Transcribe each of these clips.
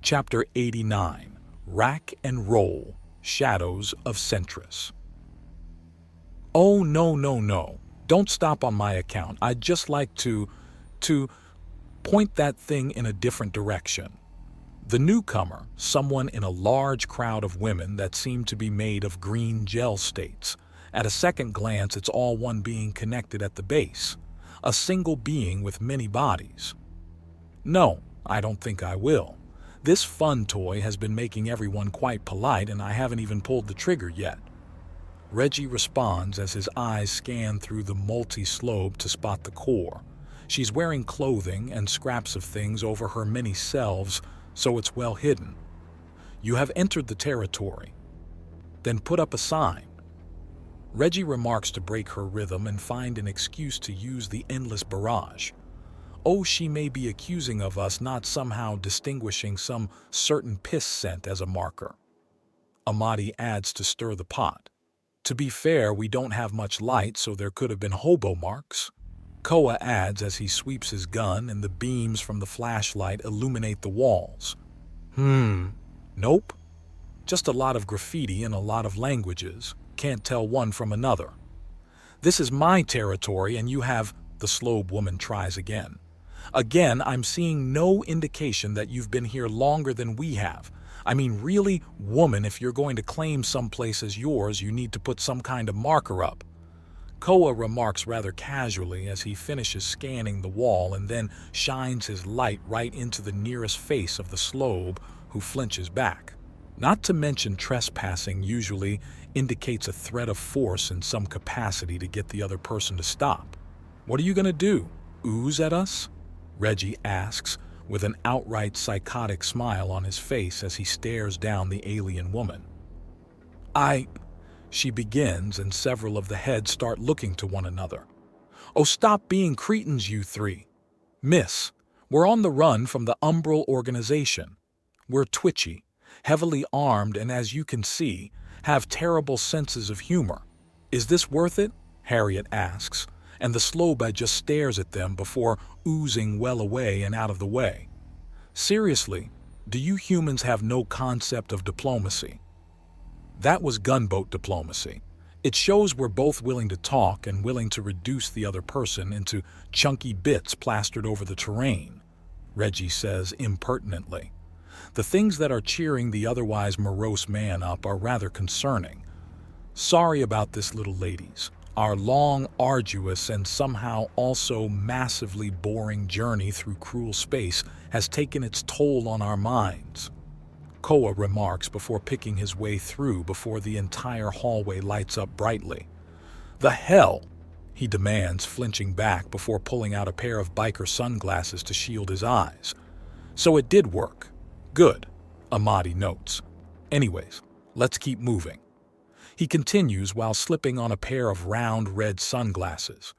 Chapter 89, Rack and Roll, Shadows of Centris. Oh, no. Don't stop on my account. I'd just like to point that thing in a different direction. The newcomer, someone in a large crowd of women that seemed to be made of green gel states. At a second glance, it's all one being connected at the base. A single being with many bodies. No, I don't think I will. This fun toy has been making everyone quite polite, and I haven't even pulled the trigger yet. Reggie responds as his eyes scan through the multi-slobe to spot the core. She's wearing clothing and scraps of things over her many selves, so it's well hidden. You have entered the territory. Then put up a sign. Reggie remarks to break her rhythm and find an excuse to use the endless barrage. Oh, she may be accusing of us not somehow distinguishing some certain piss scent as a marker. Amadi adds to stir the pot. To be fair, we don't have much light, so there could have been hobo marks. Koa adds as he sweeps his gun and the beams from the flashlight illuminate the walls. Nope. Just a lot of graffiti and a lot of languages. Can't tell one from another. This is my territory and you have... The slobe woman tries again. Again, I'm seeing no indication that you've been here longer than we have. I mean, really, woman, if you're going to claim some place as yours, you need to put some kind of marker up. Koa remarks rather casually as he finishes scanning the wall and then shines his light right into the nearest face of the slobe, who flinches back. Not to mention trespassing usually indicates a threat of force in some capacity to get the other person to stop. What are you going to do? Ooze at us? Reggie asks, with an outright psychotic smile on his face as he stares down the alien woman. She begins, and several of the heads start looking to one another. Oh, stop being cretins, you three. Miss, we're on the run from the Umbral organization. We're twitchy, heavily armed, and as you can see, have terrible senses of humor. Is this worth it? Harriet asks, and the slobe just stares at them before oozing well away and out of the way. Seriously, do you humans have no concept of diplomacy? That was gunboat diplomacy. It shows we're both willing to talk and willing to reduce the other person into chunky bits plastered over the terrain, Reggie says impertinently. The things that are cheering the otherwise morose man up are rather concerning. Sorry about this, little ladies. Our long, arduous, and somehow also massively boring journey through cruel space has taken its toll on our minds. Koa remarks before picking his way through before the entire hallway lights up brightly. The hell? He demands, flinching back before pulling out a pair of biker sunglasses to shield his eyes. So it did work. Good, Amadi notes. Anyways, let's keep moving. He continues while slipping on a pair of round red sunglasses.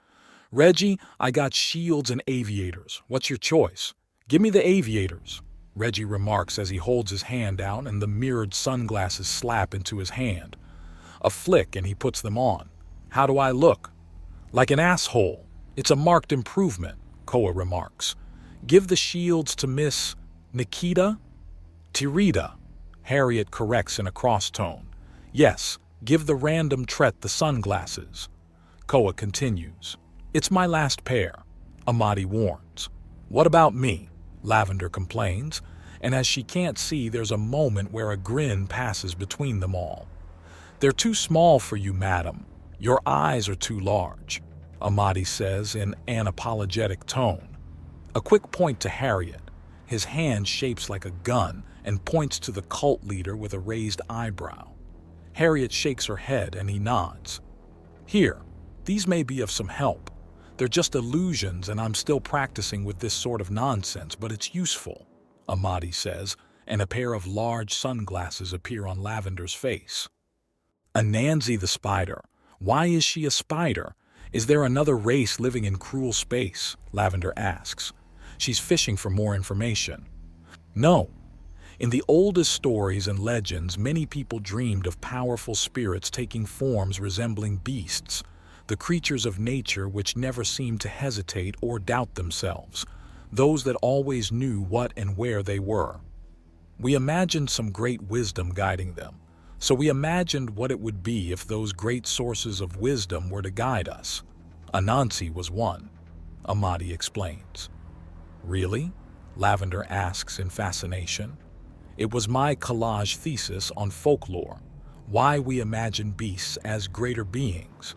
Reggie, I got shields and aviators. What's your choice? Give me the aviators, Reggie remarks as he holds his hand out and the mirrored sunglasses slap into his hand. A flick and he puts them on. How do I look? Like an asshole. It's a marked improvement, Koa remarks. Give the shields to Miss Nikita? Tirita, Harriet corrects in a cross tone. Yes, give the random tret the sunglasses. Koa continues. It's my last pair, Amadi warns. What about me? Lavender complains, and as she can't see, there's a moment where a grin passes between them all. They're too small for you, madam. Your eyes are too large, Amadi says in an apologetic tone. A quick point to Harriet. His hand shapes like a gun and points to the cult leader with a raised eyebrow. Harriet shakes her head and he nods. Here, these may be of some help. They're just illusions and I'm still practicing with this sort of nonsense, but it's useful, Amadi says, and a pair of large sunglasses appear on Lavender's face. Anansi the spider. Why is she a spider? Is there another race living in cruel space? Lavender asks. She's fishing for more information. No. In the oldest stories and legends, many people dreamed of powerful spirits taking forms resembling beasts, the creatures of nature which never seemed to hesitate or doubt themselves, those that always knew what and where they were. We imagined some great wisdom guiding them. So we imagined what it would be if those great sources of wisdom were to guide us. Anansi was one, Amadi explains. Really? Lavender asks in fascination. It was my collage thesis on folklore, why we imagine beasts as greater beings.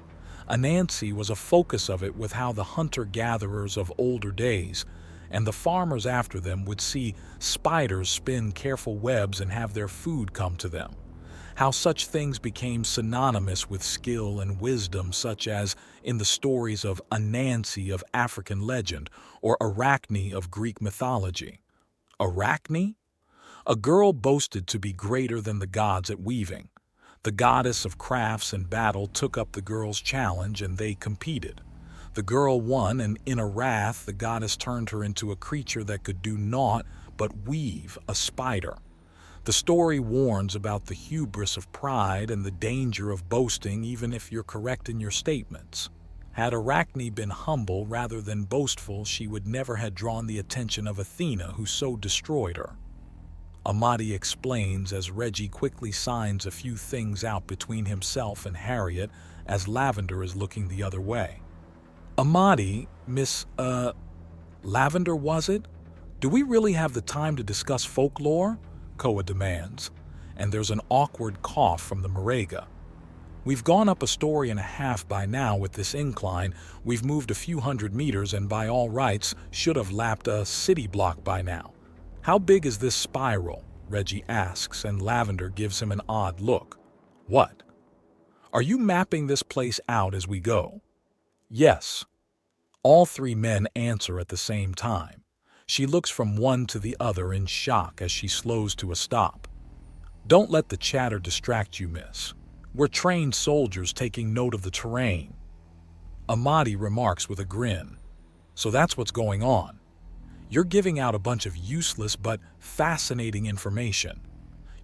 Anansi was a focus of it with how the hunter-gatherers of older days and the farmers after them would see spiders spin careful webs and have their food come to them. How such things became synonymous with skill and wisdom, such as in the stories of Anansi of African legend or Arachne of Greek mythology. Arachne? A girl boasted to be greater than the gods at weaving. The goddess of crafts and battle took up the girl's challenge and they competed. The girl won, and in a wrath the goddess turned her into a creature that could do naught but weave, a spider. The story warns about the hubris of pride and the danger of boasting even if you're correct in your statements. Had Arachne been humble rather than boastful, she would never have drawn the attention of Athena, who so destroyed her. Amadi explains as Reggie quickly signs a few things out between himself and Harriet as Lavender is looking the other way. Amadi, Miss, Lavender was it? Do we really have the time to discuss folklore? Koa demands, and there's an awkward cough from the Marega. We've gone up a story and a half by now with this incline, we've moved a few hundred meters and by all rights should have lapped a city block by now. How big is this spiral? Reggie asks, and Lavender gives him an odd look. What? Are you mapping this place out as we go? Yes. All three men answer at the same time. She looks from one to the other in shock as she slows to a stop. Don't let the chatter distract you, miss. We're trained soldiers taking note of the terrain. Amadi remarks with a grin. So that's what's going on. You're giving out a bunch of useless but fascinating information.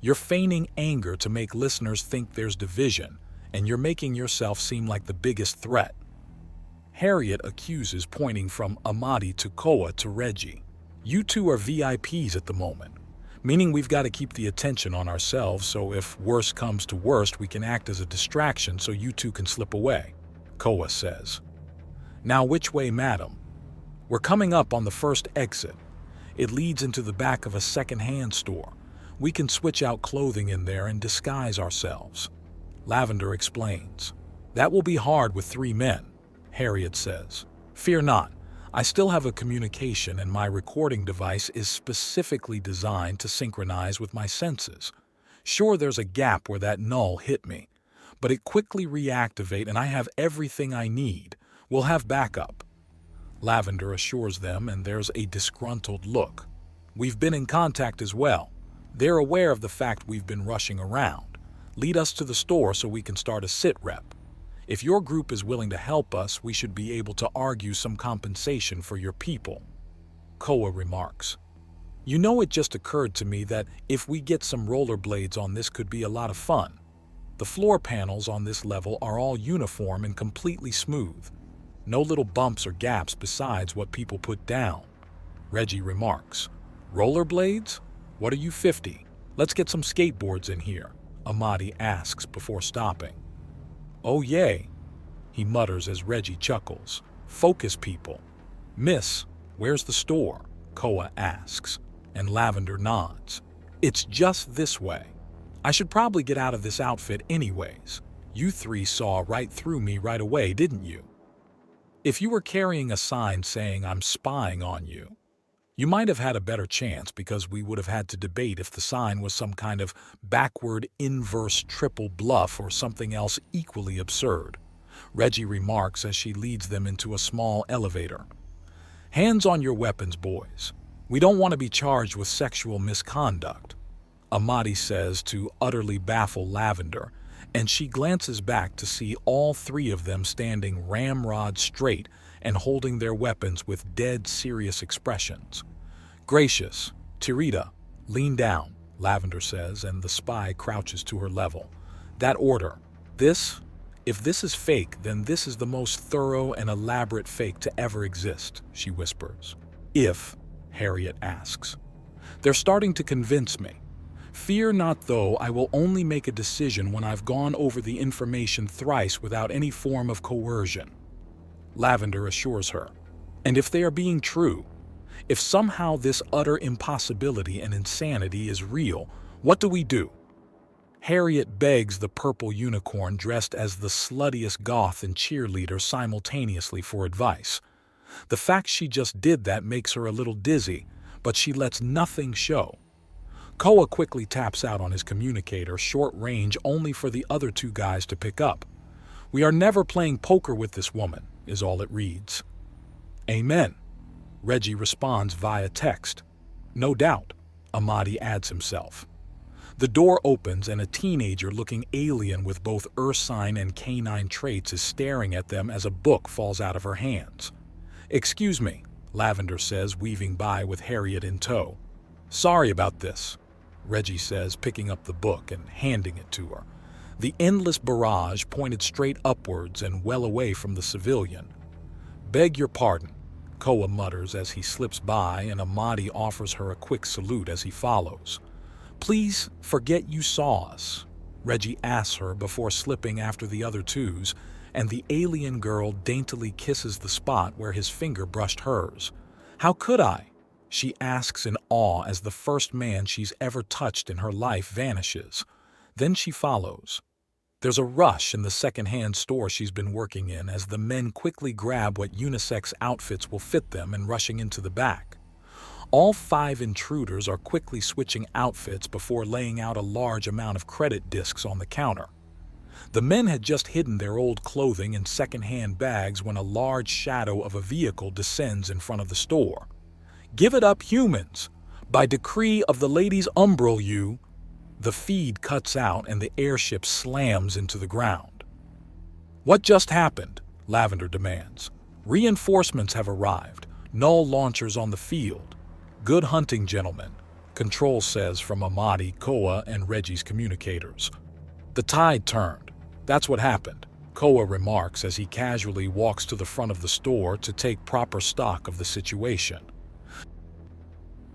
You're feigning anger to make listeners think there's division, and you're making yourself seem like the biggest threat. Harriet accuses, pointing from Amadi to Koa to Reggie. You two are VIPs at the moment, meaning we've got to keep the attention on ourselves, so if worst comes to worst, we can act as a distraction so you two can slip away, Koa says. Now which way, madam? We're coming up on the first exit. It leads into the back of a second-hand store. We can switch out clothing in there and disguise ourselves. Lavender explains. That will be hard with 3 men, Harriet says. Fear not. I still have a communication and my recording device is specifically designed to synchronize with my senses. Sure, there's a gap where that null hit me, but it quickly reactivates and I have everything I need. We'll have backup. Lavender assures them, and there's a disgruntled look. We've been in contact as well. They're aware of the fact we've been rushing around. Lead us to the store so we can start a sit rep. If your group is willing to help us, we should be able to argue some compensation for your people. Koa remarks. You know, it just occurred to me that if we get some rollerblades on this could be a lot of fun. The floor panels on this level are all uniform and completely smooth. No little bumps or gaps besides what people put down. Reggie remarks. Rollerblades? What are you, 50? Let's get some skateboards in here, Amadi asks before stopping. Oh yay, he mutters as Reggie chuckles. Focus, people. Miss, where's the store? Koa asks, and Lavender nods. It's just this way. I should probably get out of this outfit anyways. You 3 saw right through me right away, didn't you? If you were carrying a sign saying I'm spying on you, you might have had a better chance because we would have had to debate if the sign was some kind of backward inverse triple bluff or something else equally absurd, Reggie remarks as she leads them into a small elevator. Hands on your weapons, boys. We don't want to be charged with sexual misconduct, Amadi says to utterly baffle Lavender, and she glances back to see all 3 of them standing ramrod straight and holding their weapons with dead serious expressions. Gracious, Tirita, lean down, Lavender says, and the spy crouches to her level. That order. If this is fake, then this is the most thorough and elaborate fake to ever exist, she whispers. If, Harriet asks. They're starting to convince me. Fear not, though, I will only make a decision when I've gone over the information thrice without any form of coercion, Lavender assures her. And if they are being true, if somehow this utter impossibility and insanity is real, what do we do? Harriet begs the purple unicorn dressed as the sluttiest goth and cheerleader simultaneously for advice. The fact she just did that makes her a little dizzy, but she lets nothing show. Koa quickly taps out on his communicator, short range only for the other two guys to pick up. "We are never playing poker with this woman," is all it reads. "Amen," Reggie responds via text. "No doubt," Amadi adds himself. The door opens and a teenager looking alien with both ursine and canine traits is staring at them as a book falls out of her hands. "Excuse me," Lavender says, weaving by with Harriet in tow. "Sorry about this," Reggie says, picking up the book and handing it to her. The endless barrage pointed straight upwards and well away from the civilian. "Beg your pardon," Koa mutters as he slips by, and Amadi offers her a quick salute as he follows. "Please forget you saw us," Reggie asks her before slipping after the other twos, and the alien girl daintily kisses the spot where his finger brushed hers. "How could I?" she asks in awe as the first man she's ever touched in her life vanishes. Then she follows. There's a rush in the second-hand store she's been working in as the men quickly grab what unisex outfits will fit them and rushing into the back. All 5 intruders are quickly switching outfits before laying out a large amount of credit discs on the counter. The men had just hidden their old clothing in second-hand bags when a large shadow of a vehicle descends in front of the store. "Give it up, humans! By decree of the Ladies Umbral, you..." The feed cuts out and the airship slams into the ground. "What just happened?" Lavender demands. "Reinforcements have arrived. Null launchers on the field." "Good hunting, gentlemen," Control says from Amadi, Koa, and Reggie's communicators. "The tide turned. That's what happened," Koa remarks as he casually walks to the front of the store to take proper stock of the situation.